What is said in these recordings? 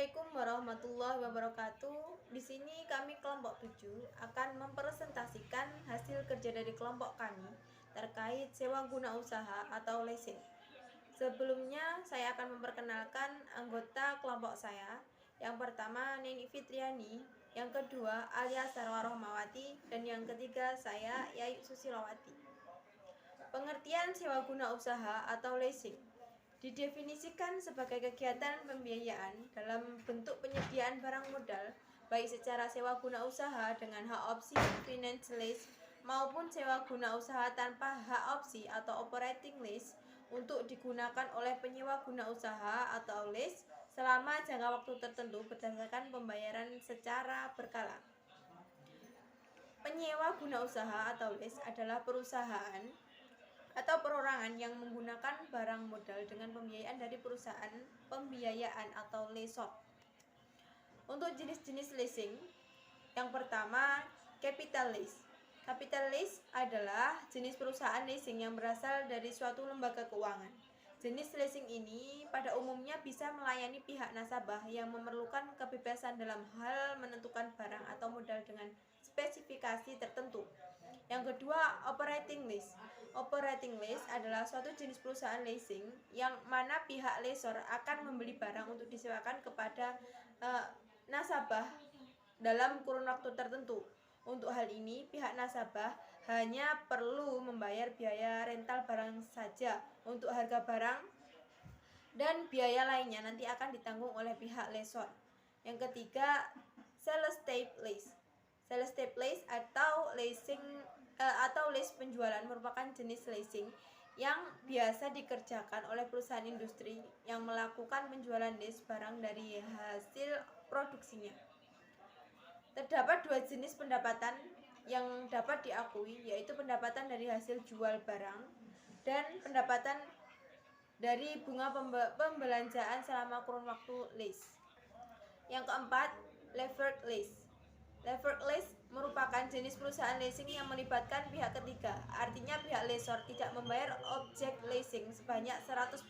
Assalamualaikum warahmatullahi wabarakatuh. Di sini kami kelompok 7 akan mempresentasikan hasil kerja dari kelompok kami terkait sewa guna usaha atau leasing. Sebelumnya saya akan memperkenalkan anggota kelompok saya. Yang pertama Neni Fitriani, yang kedua Alia Sarwa Rohmawati, dan yang ketiga saya Yayu Susilawati. Pengertian sewa guna usaha atau leasing didefinisikan sebagai kegiatan pembiayaan dalam bentuk penyediaan barang modal, baik secara sewa guna usaha dengan hak opsi finance lease maupun sewa guna usaha tanpa hak opsi atau operating lease untuk digunakan oleh penyewa guna usaha atau lease selama jangka waktu tertentu berdasarkan pembayaran secara berkala. Penyewa guna usaha atau lease adalah perusahaan atau perorangan yang menggunakan barang modal dengan pembiayaan dari perusahaan pembiayaan atau lessor. Untuk jenis-jenis leasing, yang pertama capital lease. Capital lease adalah jenis perusahaan leasing yang berasal dari suatu lembaga keuangan. Jenis leasing ini pada umumnya bisa melayani pihak nasabah yang memerlukan kebebasan dalam hal menentukan barang atau modal dengan spesifikasi tertentu. Yang kedua, operating lease. Operating lease adalah suatu jenis perusahaan leasing yang mana pihak lessor akan membeli barang untuk disewakan kepada nasabah dalam kurun waktu tertentu. Untuk hal ini, pihak nasabah hanya perlu membayar biaya rental barang saja. Untuk harga barang dan biaya lainnya nanti akan ditanggung oleh pihak lessor. Yang ketiga, sales type lease. Sales type lease atau leasing atau lease penjualan merupakan jenis leasing yang biasa dikerjakan oleh perusahaan industri yang melakukan penjualan lease barang dari hasil produksinya. Terdapat dua jenis pendapatan yang dapat diakui, yaitu pendapatan dari hasil jual barang dan pendapatan dari bunga pembelanjaan selama kurun waktu lease. Yang keempat, levered lease. Levered lease merupakan jenis perusahaan leasing yang melibatkan pihak ketiga. Artinya pihak lessor tidak membayar objek leasing sebanyak 100%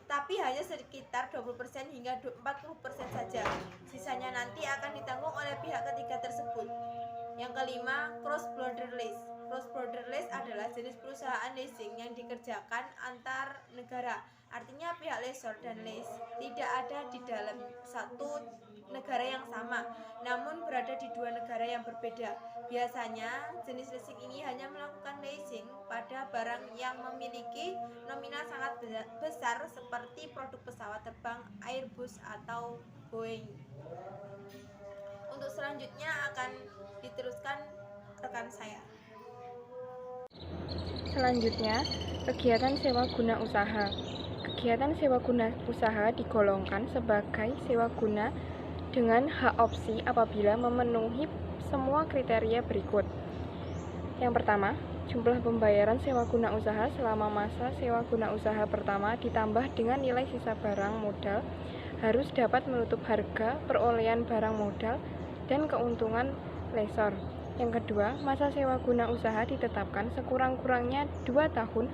tapi hanya sekitar 20% hingga 40% saja. Sisanya nanti akan ditanggung oleh pihak ketiga tersebut. Yang kelima, cross border lease. Cross border lease adalah jenis perusahaan leasing yang dikerjakan antar negara. Artinya pihak lessor dan lease tidak ada di dalam satu negara yang sama, namun berada di dua negara yang berbeda. Biasanya jenis leasing ini hanya melakukan leasing pada barang yang memiliki nominal sangat besar seperti produk pesawat terbang Airbus atau Boeing. Untuk selanjutnya akan diteruskan rekan saya. Selanjutnya, kegiatan sewa guna usaha. Kegiatan sewa guna usaha digolongkan sebagai sewa guna dengan hak opsi apabila memenuhi semua kriteria berikut. Yang pertama, jumlah pembayaran sewa guna usaha selama masa sewa guna usaha pertama ditambah dengan nilai sisa barang modal harus dapat menutup harga perolehan barang modal dan keuntungan lessor. Yang kedua, masa sewa guna usaha ditetapkan sekurang-kurangnya 2 tahun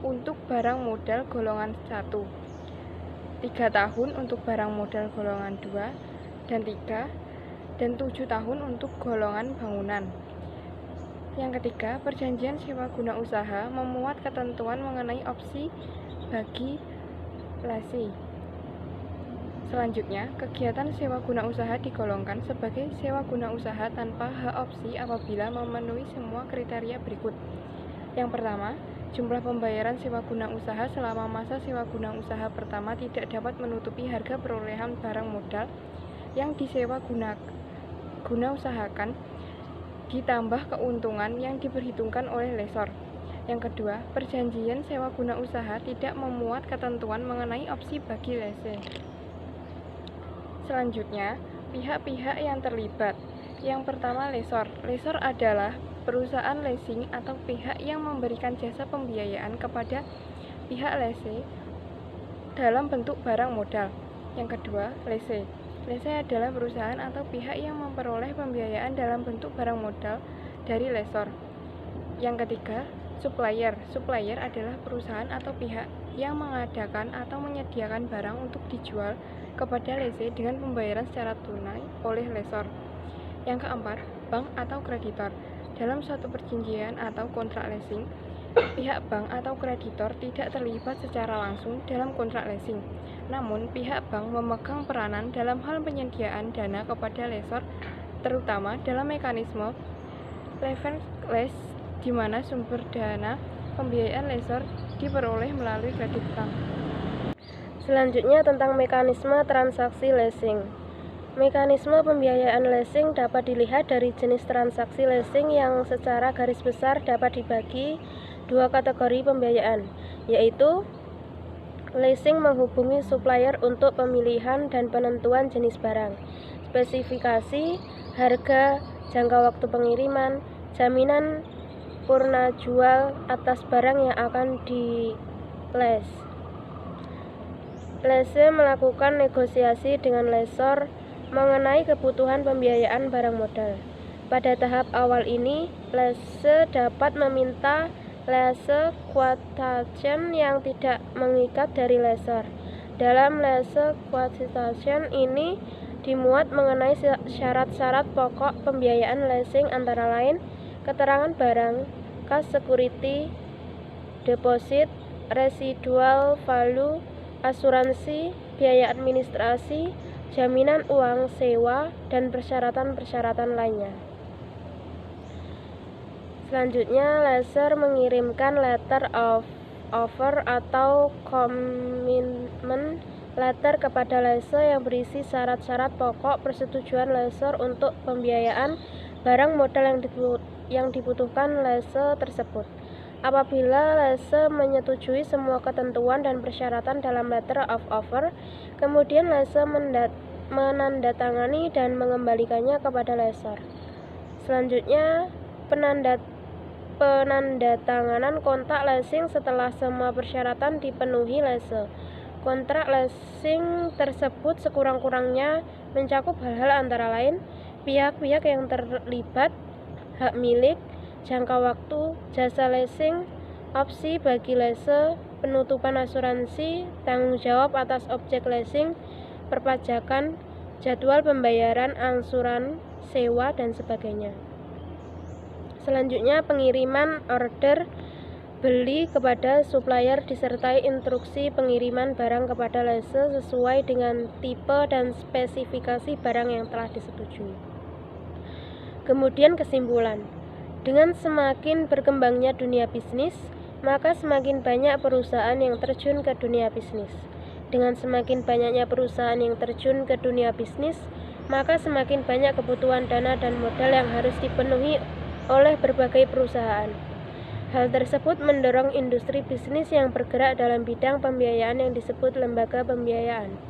untuk barang modal golongan 1, 3 tahun untuk barang modal golongan 2 dan 3, dan 7 tahun untuk golongan bangunan. Yang ketiga, perjanjian sewa guna usaha memuat ketentuan mengenai opsi bagi lessee. Selanjutnya, kegiatan sewa guna usaha digolongkan sebagai sewa guna usaha tanpa hak opsi apabila memenuhi semua kriteria berikut. Yang pertama, jumlah pembayaran sewa guna usaha selama masa sewa guna usaha pertama tidak dapat menutupi harga perolehan barang modal yang disewa guna usahakan ditambah keuntungan yang diperhitungkan oleh lessor. Yang kedua, perjanjian sewa guna usaha tidak memuat ketentuan mengenai opsi bagi lessee. Selanjutnya, pihak-pihak yang terlibat. Yang pertama, lessor. Lessor adalah perusahaan leasing atau pihak yang memberikan jasa pembiayaan kepada pihak lessee dalam bentuk barang modal. Yang kedua, lessee. Lessee adalah perusahaan atau pihak yang memperoleh pembiayaan dalam bentuk barang modal dari lessor. Yang ketiga, Supplier. Supplier adalah perusahaan atau pihak yang mengadakan atau menyediakan barang untuk dijual kepada lessee dengan pembayaran secara tunai oleh lessor. Yang keempat, bank atau kreditor. Dalam suatu perjanjian atau kontrak leasing, pihak bank atau kreditor tidak terlibat secara langsung dalam kontrak leasing. Namun, pihak bank memegang peranan dalam hal penyediaan dana kepada lessor, terutama dalam mekanisme leverage di mana sumber dana pembiayaan lessor diperoleh melalui kredit bank. Selanjutnya tentang mekanisme transaksi leasing. Mekanisme pembiayaan leasing dapat dilihat dari jenis transaksi leasing yang secara garis besar dapat dibagi dua kategori pembiayaan, yaitu leasing menghubungi supplier untuk pemilihan dan penentuan jenis barang, spesifikasi, harga, jangka waktu pengiriman, jaminan purna jual atas barang yang akan di-lease. Lessee melakukan negosiasi dengan lessor mengenai kebutuhan pembiayaan barang modal. Pada tahap awal ini, lessee dapat meminta lease quotation yang tidak mengikat dari lessor. Dalam lease quotation ini dimuat mengenai syarat-syarat pokok pembiayaan leasing antara lain keterangan barang, cash security, deposit, residual value, asuransi, biaya administrasi, jaminan uang sewa, dan persyaratan-persyaratan lainnya. Selanjutnya, lessor mengirimkan letter of offer atau commitment letter kepada lessee yang berisi syarat-syarat pokok persetujuan lessor untuk pembiayaan barang modal yang dibutuhkan lessee tersebut. Apabila lessee menyetujui semua ketentuan dan persyaratan dalam letter of offer, kemudian lessee menandatangani dan mengembalikannya kepada lessor. Selanjutnya, penandatanganan kontrak leasing setelah semua persyaratan dipenuhi lessee. Kontrak leasing tersebut sekurang-kurangnya mencakup hal-hal antara lain pihak-pihak yang terlibat, hak milik, jangka waktu, jasa leasing, opsi bagi lessee, penutupan asuransi, tanggung jawab atas objek leasing, perpajakan, jadwal pembayaran angsuran, sewa, dan sebagainya. Selanjutnya, pengiriman order beli kepada supplier disertai instruksi pengiriman barang kepada lessee sesuai dengan tipe dan spesifikasi barang yang telah disetujui. Kemudian kesimpulan, dengan semakin berkembangnya dunia bisnis, maka semakin banyak perusahaan yang terjun ke dunia bisnis. Dengan semakin banyaknya perusahaan yang terjun ke dunia bisnis, maka semakin banyak kebutuhan dana dan modal yang harus dipenuhi oleh berbagai perusahaan. Hal tersebut mendorong industri bisnis yang bergerak dalam bidang pembiayaan yang disebut lembaga pembiayaan.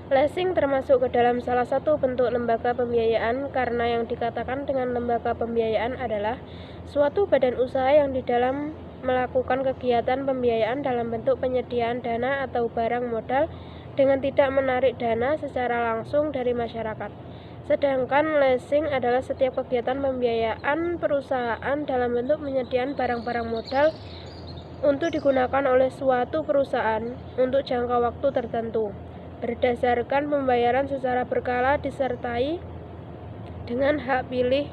Leasing termasuk ke dalam salah satu bentuk lembaga pembiayaan karena yang dikatakan dengan lembaga pembiayaan adalah suatu badan usaha yang di dalam melakukan kegiatan pembiayaan dalam bentuk penyediaan dana atau barang modal dengan tidak menarik dana secara langsung dari masyarakat. Sedangkan leasing adalah setiap kegiatan pembiayaan perusahaan dalam bentuk penyediaan barang-barang modal untuk digunakan oleh suatu perusahaan untuk jangka waktu tertentu, berdasarkan pembayaran secara berkala disertai dengan hak pilih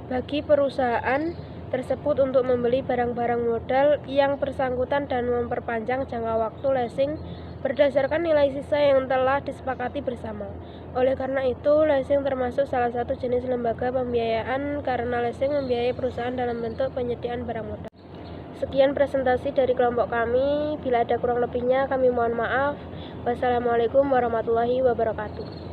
bagi perusahaan tersebut untuk membeli barang-barang modal yang bersangkutan dan memperpanjang jangka waktu leasing berdasarkan nilai sisa yang telah disepakati bersama. Oleh karena itu, leasing termasuk salah satu jenis lembaga pembiayaan karena leasing membiayai perusahaan dalam bentuk penyediaan barang modal. Sekian presentasi dari kelompok kami. Bila ada kurang lebihnya, kami mohon maaf. Wassalamualaikum warahmatullahi wabarakatuh.